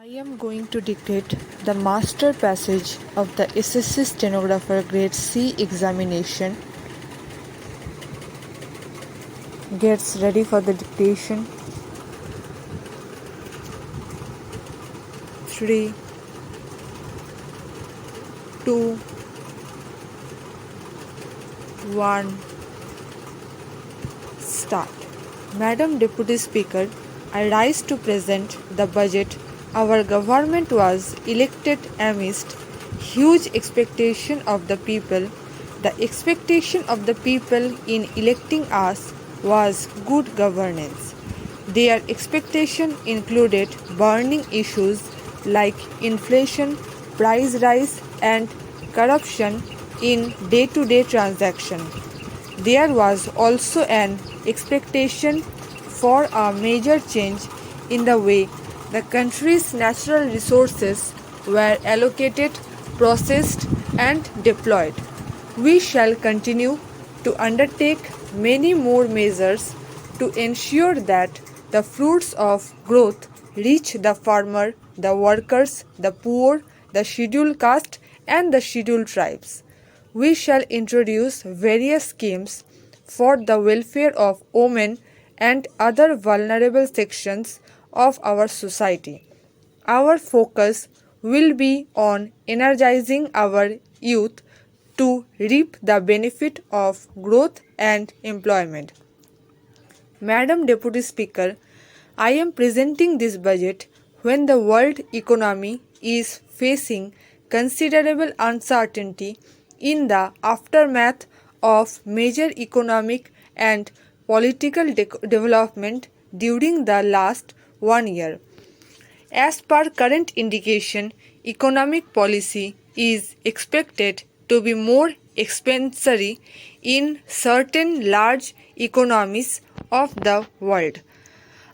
I am going to dictate the master passage of the SSC Stenographer Grade C examination. Gets ready for the dictation. 3, 2, 1, start. Madam Deputy Speaker, I rise to present the budget. Our government was elected amidst huge expectation of the people. The expectation of the people in electing us was good governance. Their expectation included burning issues like inflation, price rise and corruption in day-to-day transaction. There was also an expectation for a major change in the way the country's natural resources were allocated, processed, and deployed. We shall continue to undertake many more measures to ensure that the fruits of growth reach the farmer, the workers, the poor, the scheduled caste, and the scheduled tribes. We shall introduce various schemes for the welfare of women and other vulnerable sections of our society. Our focus will be on energizing our youth to reap the benefit of growth and employment. Madam Deputy Speaker, I am presenting this budget when the world economy is facing considerable uncertainty in the aftermath of major economic and political development during the last 1 year. As per current indication, economic policy is expected to be more expansionary in certain large economies of the world.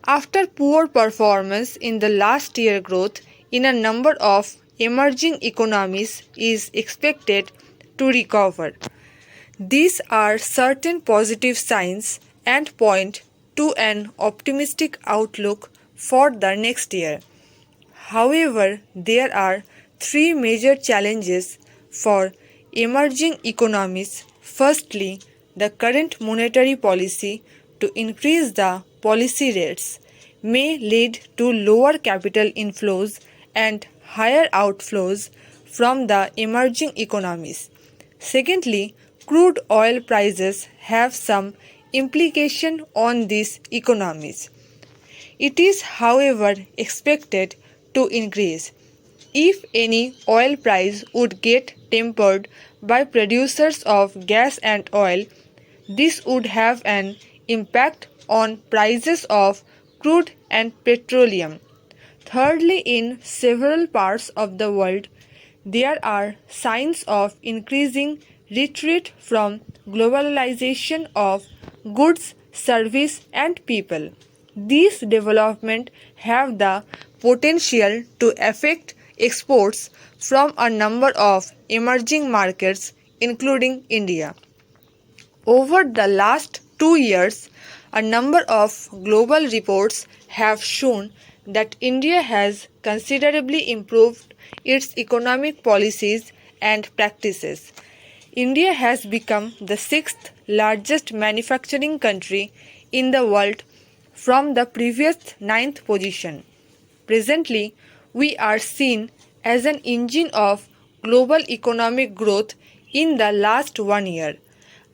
After poor performance in the last year, growth in a number of emerging economies is expected to recover. These are certain positive signs and point to an optimistic outlook for the next year. However, there are three major challenges for emerging economies. Firstly, the current monetary policy to increase the policy rates may lead to lower capital inflows and higher outflows from the emerging economies. Secondly, crude oil prices have some implication on these economies. It is, however, expected to increase. If any oil price would get tempered by producers of gas and oil, this would have an impact on prices of crude and petroleum. Thirdly, in several parts of the world, there are signs of increasing retreat from globalization of goods, service, and people. These developments have the potential to affect exports from a number of emerging markets, including India. Over the last 2 years, a number of global reports have shown that India has considerably improved its economic policies and practices. India has become the sixth largest manufacturing country in the world from the previous ninth position. Presently, we are seen as an engine of global economic growth in the last 1 year.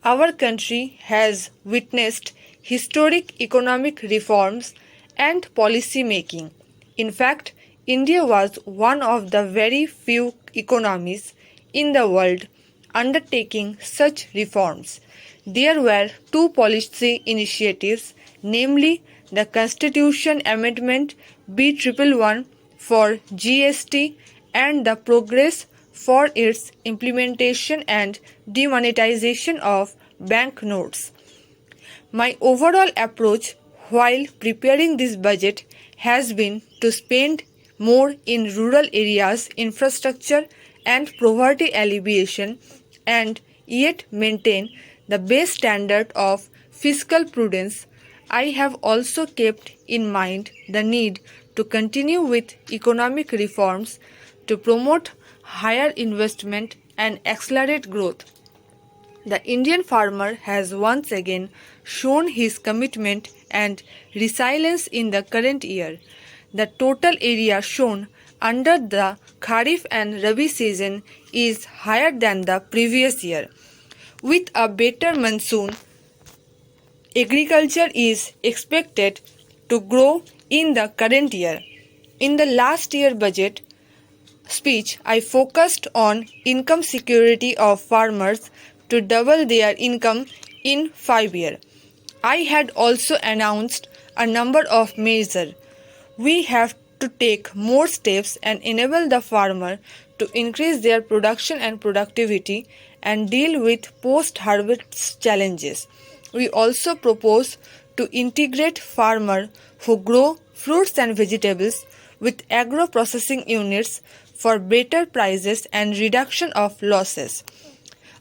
Our country has witnessed historic economic reforms and policy making. In fact, India was one of the very few economies in the world undertaking such reforms. There were two policy initiatives, namely the Constitution Amendment B111 for GST and the Progress for its implementation and demonetization of banknotes. My overall approach while preparing this budget has been to spend more in rural areas, infrastructure and poverty alleviation, and yet maintain the base standard of fiscal prudence. I have also kept in mind the need to continue with economic reforms to promote higher investment and accelerate growth. The Indian farmer has once again shown his commitment and resilience in the current year. The total area sown under the Kharif and Rabi season is higher than the previous year. With a better monsoon, agriculture is expected to grow in the current year. In the last year budget speech, I focused on income security of farmers to double their income in 5 years. I had also announced a number of measures. We have to take more steps and enable the farmer to increase their production and productivity and deal with post-harvest challenges. We also propose to integrate farmers who grow fruits and vegetables with agro-processing units for better prices and reduction of losses.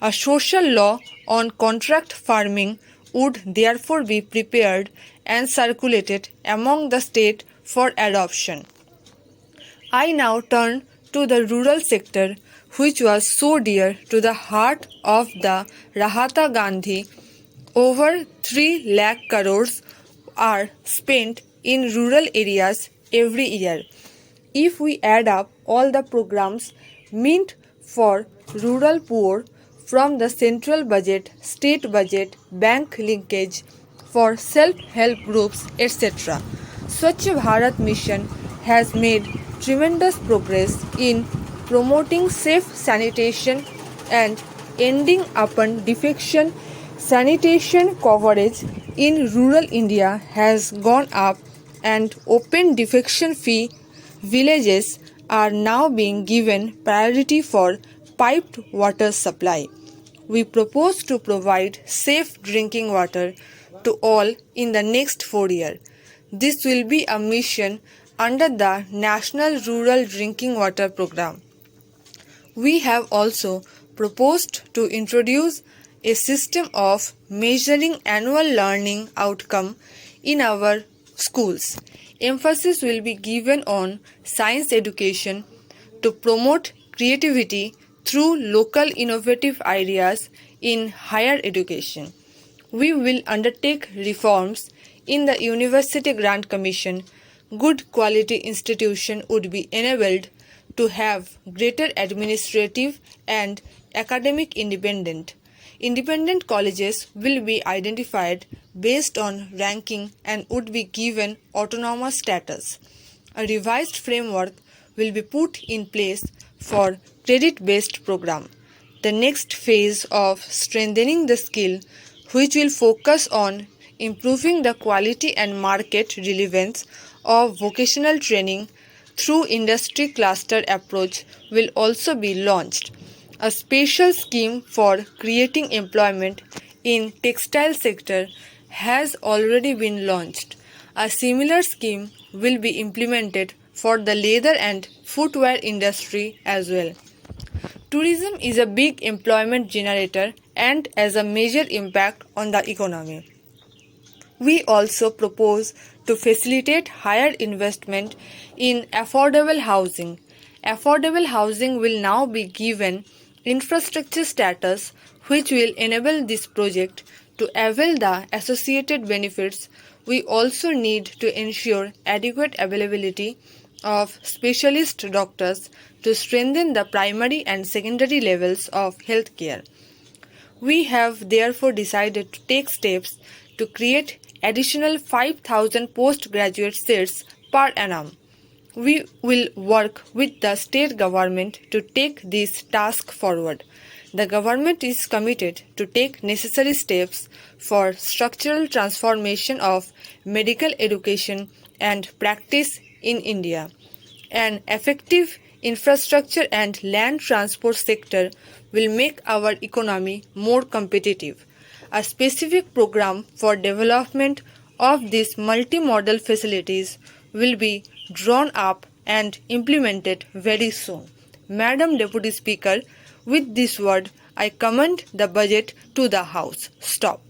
A social law on contract farming would therefore be prepared and circulated among the state for adoption. I now turn to the rural sector, which was so dear to the heart of the Rahata Gandhi. Over 3 lakh crores are spent in rural areas every year. If we add up all the programs meant for rural poor from the central budget, state budget, bank linkage for self-help groups, etc., Swachh Bharat Mission has made tremendous progress in promoting safe sanitation and ending upon defecation. Sanitation coverage in rural India has gone up and open defecation-free villages are now being given priority for piped water supply. We propose to provide safe drinking water to all in the next 4 years. This will be a mission under the National Rural Drinking Water Program. We have also proposed to introduce a system of measuring annual learning outcome in our schools. Emphasis will be given on science education to promote creativity through local innovative ideas in higher education. We will undertake reforms in the University Grant Commission. Good quality institution would be enabled to have greater administrative and academic independence. Independent colleges will be identified based on ranking and would be given autonomous status. A revised framework will be put in place for credit-based program. The next phase of strengthening the skill, which will focus on improving the quality and market relevance of vocational training through industry cluster approach, will also be launched. A special scheme for creating employment in textile sector has already been launched. A similar scheme will be implemented for the leather and footwear industry as well. Tourism is a big employment generator and has a major impact on the economy. We also propose to facilitate higher investment in affordable housing. Affordable housing will now be given infrastructure status, which will enable this project to avail the associated benefits. We also need to ensure adequate availability of specialist doctors to strengthen the primary and secondary levels of healthcare. We have therefore decided to take steps to create additional 5,000 postgraduate seats per annum. We will work with the state government to take this task forward. The government is committed to take necessary steps for structural transformation of medical education and practice in India. An effective infrastructure and land transport sector will make our economy more competitive. A specific program for development of these multimodal facilities will be drawn up and implemented very soon. Madam Deputy Speaker, with this word, I commend the budget to the House. Stop.